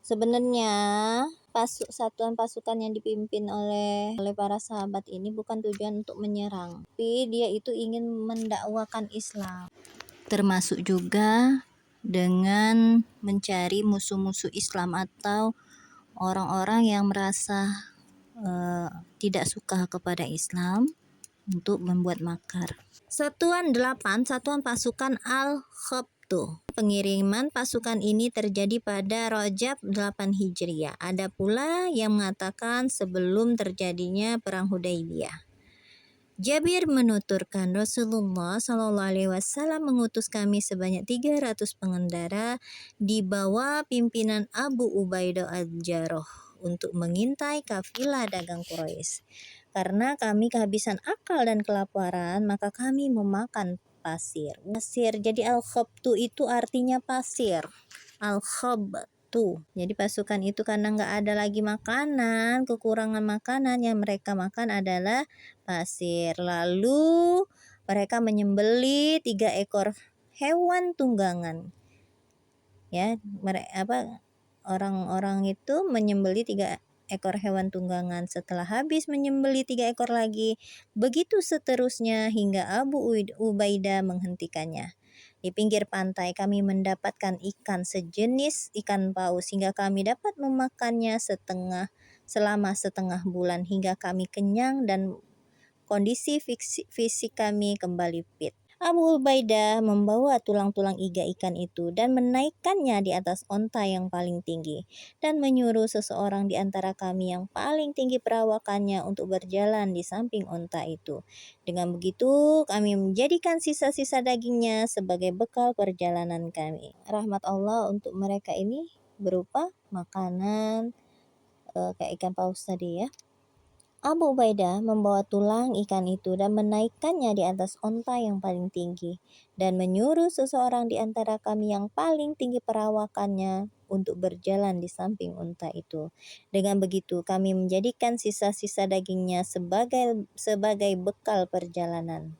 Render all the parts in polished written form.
Sebenarnya satuan pasukan yang dipimpin oleh para sahabat ini bukan tujuan untuk menyerang, tapi dia itu ingin mendakwakan Islam. Termasuk juga dengan mencari musuh-musuh Islam atau orang-orang yang merasa tidak suka kepada Islam untuk membuat makar. Satuan 8, satuan pasukan Al-Khabtu. Pengiriman pasukan ini terjadi pada Rajab 8 Hijriah. Ada pula yang mengatakan sebelum terjadinya perang Hudaybiyah. Jabir menuturkan Rasulullah SAW mengutus kami sebanyak 300 pengendara di bawah pimpinan Abu Ubaidah al-Jarrah untuk mengintai kafilah dagang Quraisy. Karena kami kehabisan akal dan kelaparan, maka kami memakan pasir. Jadi al-khabtu itu artinya pasir. Al-khabtu. Jadi pasukan itu karena nggak ada lagi makanan, kekurangan makanan, yang mereka makan adalah pasir. Lalu mereka menyembeli 3 ekor hewan tunggangan. Ya, orang-orang itu menyembeli 3 ekor hewan tunggangan. Setelah habis menyembeli 3 ekor lagi, begitu seterusnya hingga Abu Ubaidah menghentikannya. Di pinggir pantai kami mendapatkan ikan sejenis ikan paus hingga kami dapat memakannya selama setengah bulan hingga kami kenyang dan kondisi fisik kami kembali fit. Abu Ubaidah membawa tulang-tulang iga ikan itu dan menaikkannya di atas onta yang paling tinggi dan menyuruh seseorang di antara kami yang paling tinggi perawakannya untuk berjalan di samping onta itu. Dengan begitu kami menjadikan sisa-sisa dagingnya sebagai bekal perjalanan kami. Rahmat Allah untuk mereka ini berupa makanan kayak ikan paus tadi ya. Abu Ubaidah membawa tulang ikan itu dan menaikkannya di atas onta yang paling tinggi dan menyuruh seseorang di antara kami yang paling tinggi perawakannya untuk berjalan di samping onta itu. Dengan begitu kami menjadikan sisa-sisa dagingnya sebagai bekal perjalanan.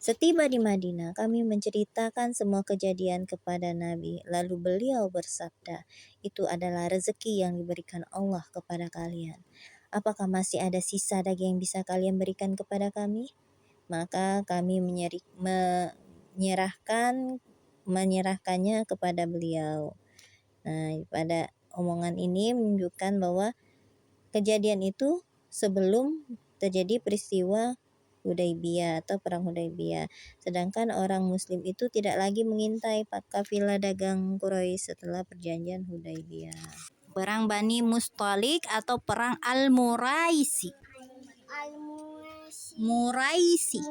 Setiba di Madinah, kami menceritakan semua kejadian kepada Nabi. Lalu beliau bersabda, itu adalah rezeki yang diberikan Allah kepada kalian. Apakah masih ada sisa daging yang bisa kalian berikan kepada kami? Maka kami menyerahkannya kepada beliau. Nah, pada omongan ini menunjukkan bahwa kejadian itu sebelum terjadi peristiwa Hudaybiyah atau perang Hudaybiyah. Sedangkan orang muslim itu tidak lagi mengintai kafilah dagang Quraisy setelah perjanjian Hudaybiyah. Perang Bani Mustalik atau perang Al-Muraisi. Muraisi.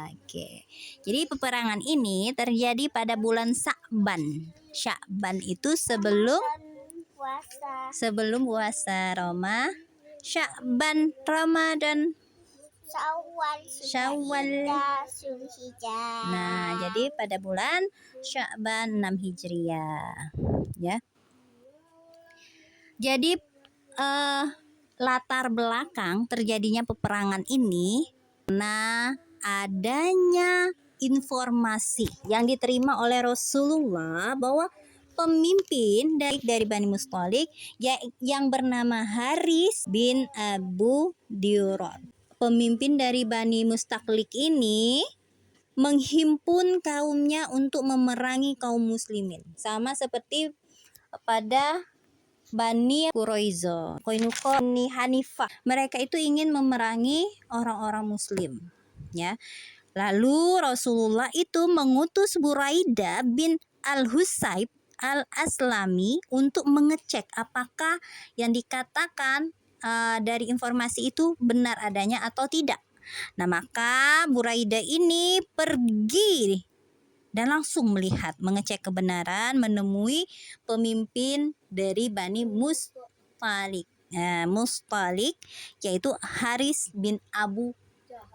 Oke. Jadi peperangan ini terjadi pada bulan Sya'ban. Sya'ban itu sebelum puasa Sya'ban, Ramadan, Syawal. Nah, jadi pada bulan Sya'ban 6 Hijriah, ya. Jadi latar belakang terjadinya peperangan ini karena adanya informasi yang diterima oleh Rasulullah bahwa pemimpin dari Bani Mustalik yang bernama Haris bin Abu Dirar. Pemimpin dari Bani Mustalik ini menghimpun kaumnya untuk memerangi kaum muslimin. Sama seperti pada Bani Quraiza, Qainuqa, Bani Hanifah. Mereka itu ingin memerangi orang-orang muslim, ya. Lalu Rasulullah itu mengutus Buraidah bin Al-Husayb Al-Aslami untuk mengecek apakah yang dikatakan dari informasi itu benar adanya atau tidak. Nah, maka Buraidah ini pergi dan langsung mengecek kebenaran, menemui pemimpin dari Bani Mustalik. Mustalik yaitu Haris bin Abu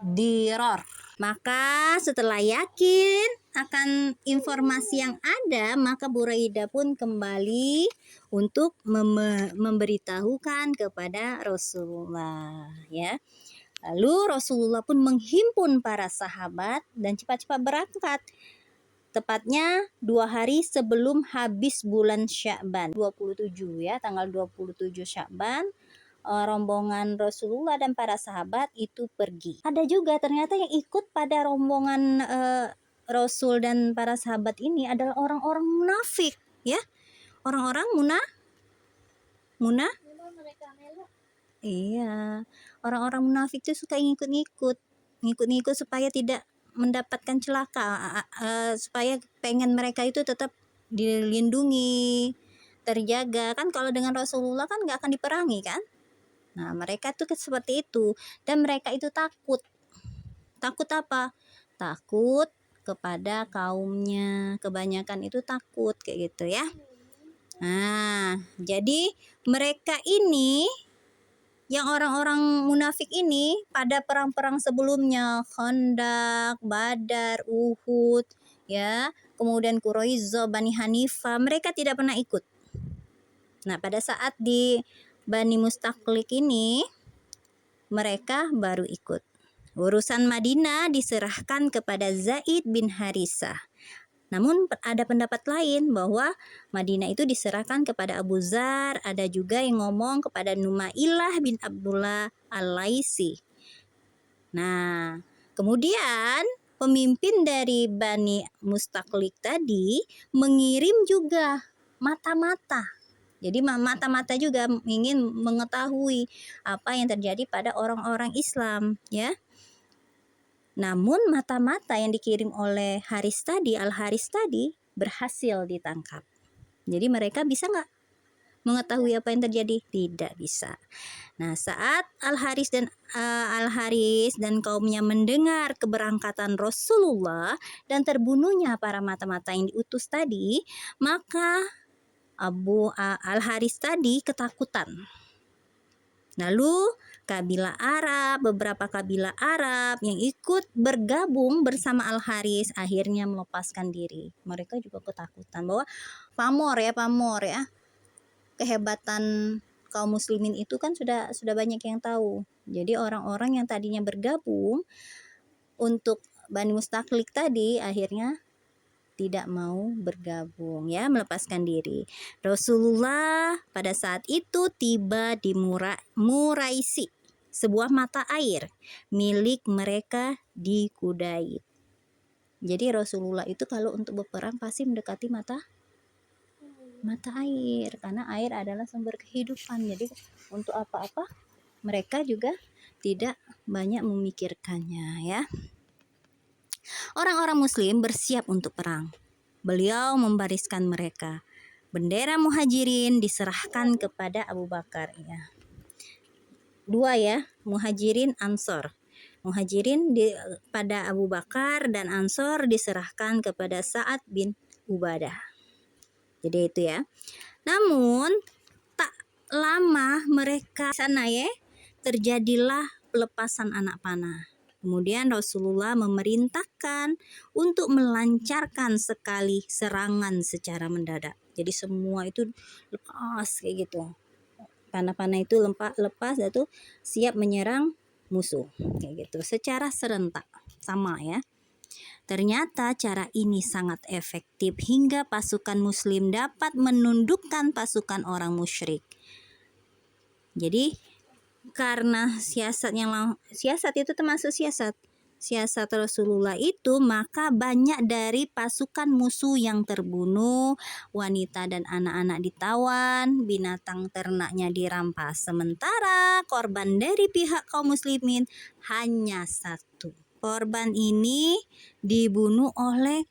Dirar. Maka setelah yakin akan informasi yang ada, maka Buraidah pun kembali untuk memberitahukan kepada Rasulullah, ya. Lalu Rasulullah pun menghimpun para sahabat dan cepat-cepat berangkat tepatnya 2 hari sebelum habis bulan Sya'ban, 27 ya, tanggal 27 Sya'ban. Rombongan Rasulullah dan para sahabat itu pergi. Ada juga ternyata yang ikut pada rombongan Rasul dan para sahabat ini adalah orang-orang munafik, ya. Orang-orang iya, orang-orang munafik itu suka ngikut-ngikut supaya tidak mendapatkan celaka, supaya pengen mereka itu tetap dilindungi, terjaga. Kan kalau dengan Rasulullah kan nggak akan diperangi kan. Nah, mereka tuh seperti itu, dan mereka itu takut. Takut apa? Takut kepada kaumnya. Kebanyakan itu takut kayak gitu ya. Nah, jadi mereka ini yang orang-orang munafik ini pada perang-perang sebelumnya, Khandaq, Badar, Uhud, ya, kemudian Quraisyah, Bani Hanifah, mereka tidak pernah ikut. Nah, pada saat di Bani Mustaqlik ini mereka baru ikut. Urusan Madinah diserahkan kepada Zaid bin Harisah. Namun ada pendapat lain bahwa Madinah itu diserahkan kepada Abu Zar. Ada juga yang ngomong kepada Numailah bin Abdullah Al-Laisi. Nah, kemudian pemimpin dari Bani Mustaqlik tadi mengirim juga mata-mata. Jadi mata-mata juga ingin mengetahui apa yang terjadi pada orang-orang Islam, ya. Namun mata-mata yang dikirim oleh Al-Haris tadi berhasil ditangkap. Jadi mereka bisa nggak mengetahui apa yang terjadi? Tidak bisa. Nah, saat Al-Haris dan kaumnya mendengar keberangkatan Rasulullah dan terbunuhnya para mata-mata yang diutus tadi, maka Al-Haris tadi ketakutan. Lalu beberapa kabilah Arab yang ikut bergabung bersama Al-Haris akhirnya melepaskan diri. Mereka juga ketakutan bahwa pamor ya. Kehebatan kaum muslimin itu kan sudah banyak yang tahu. Jadi orang-orang yang tadinya bergabung untuk Bani Mustaqlik tadi akhirnya tidak mau bergabung, ya, melepaskan diri. Rasulullah pada saat itu tiba di Muraisi, sebuah mata air milik mereka di Kudaid. Jadi Rasulullah itu kalau untuk berperang pasti mendekati mata air, karena air adalah sumber kehidupan. Jadi untuk apa-apa mereka juga tidak banyak memikirkannya, ya. Orang-orang muslim bersiap untuk perang. Beliau membariskan mereka. Bendera muhajirin diserahkan kepada Abu Bakar, ya. Dua ya, muhajirin ansor. Muhajirin pada Abu Bakar dan ansor diserahkan kepada Sa'ad bin Ubadah. Jadi itu ya. Namun tak lama mereka sana ya, terjadilah pelepasan anak panah. Kemudian Rasulullah memerintahkan untuk melancarkan sekali serangan secara mendadak. Jadi semua itu lepas kayak gitu. Panah-panah itu lepas itu siap menyerang musuh kayak gitu secara serentak sama ya. Ternyata cara ini sangat efektif hingga pasukan muslim dapat menundukkan pasukan orang musyrik. Jadi karena siasat itu termasuk siasat Rasulullah itu, maka banyak dari pasukan musuh yang terbunuh, wanita dan anak-anak ditawan, binatang ternaknya dirampas. Sementara korban dari pihak kaum muslimin hanya satu. Korban ini dibunuh oleh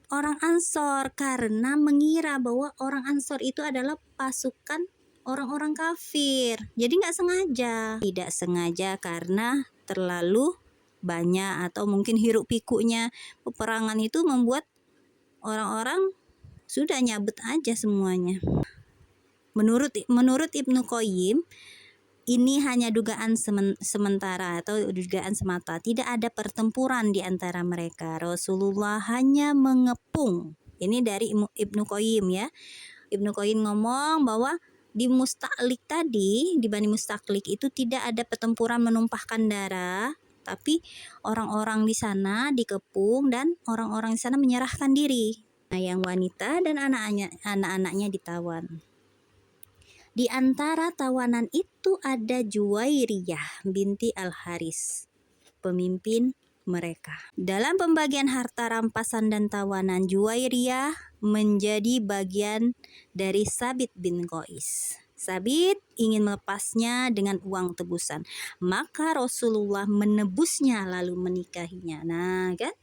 orang Ansor karena mengira bahwa orang Ansor itu adalah pasukan orang-orang kafir. Jadi tidak sengaja karena terlalu banyak atau mungkin hiruk pikuknya peperangan itu membuat orang-orang sudah nyabut aja semuanya. Menurut Ibnu Qayyim, ini hanya dugaan sementara atau dugaan semata. Tidak ada pertempuran di antara mereka. Rasulullah hanya mengepung. Ini dari Ibnu Qayyim ya. Ibnu Qayyim ngomong bahwa di Mustaqlik tadi, di Bani Mustaqlik itu tidak ada pertempuran menumpahkan darah, Tapi orang-orang di sana dikepung dan orang-orang di sana menyerahkan diri. Nah, yang wanita dan anak-anaknya ditawan. Di antara tawanan itu ada Juwairiyah binti Al-Haris, pemimpin mereka. Dalam pembagian harta rampasan dan tawanan, Juwairiyah menjadi bagian dari Sabit bin Qais. Sabit ingin melepasnya dengan uang tebusan. Maka Rasulullah menebusnya lalu menikahinya. Nah, kan?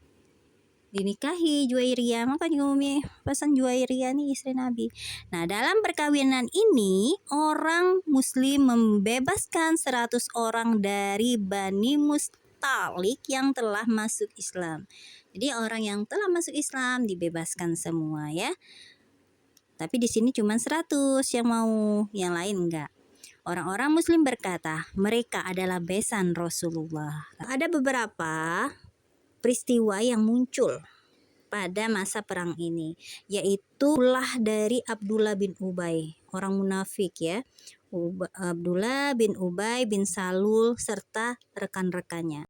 Dinikahi Juwairiyah. Maka juga Umi pesan Juwairiyah nih istri Nabi. Nah, dalam perkawinan ini orang muslim membebaskan 100 orang dari Bani Mustalik yang telah masuk Islam. Jadi orang yang telah masuk Islam dibebaskan semua ya. Tapi di sini cuma 100 yang mau, yang lain enggak. Orang-orang muslim berkata, mereka adalah besan Rasulullah. Ada beberapa peristiwa yang muncul pada masa perang ini, yaitu ulah dari Abdullah bin Ubay, orang munafik ya. Abdullah bin Ubay bin Salul serta rekan-rekannya.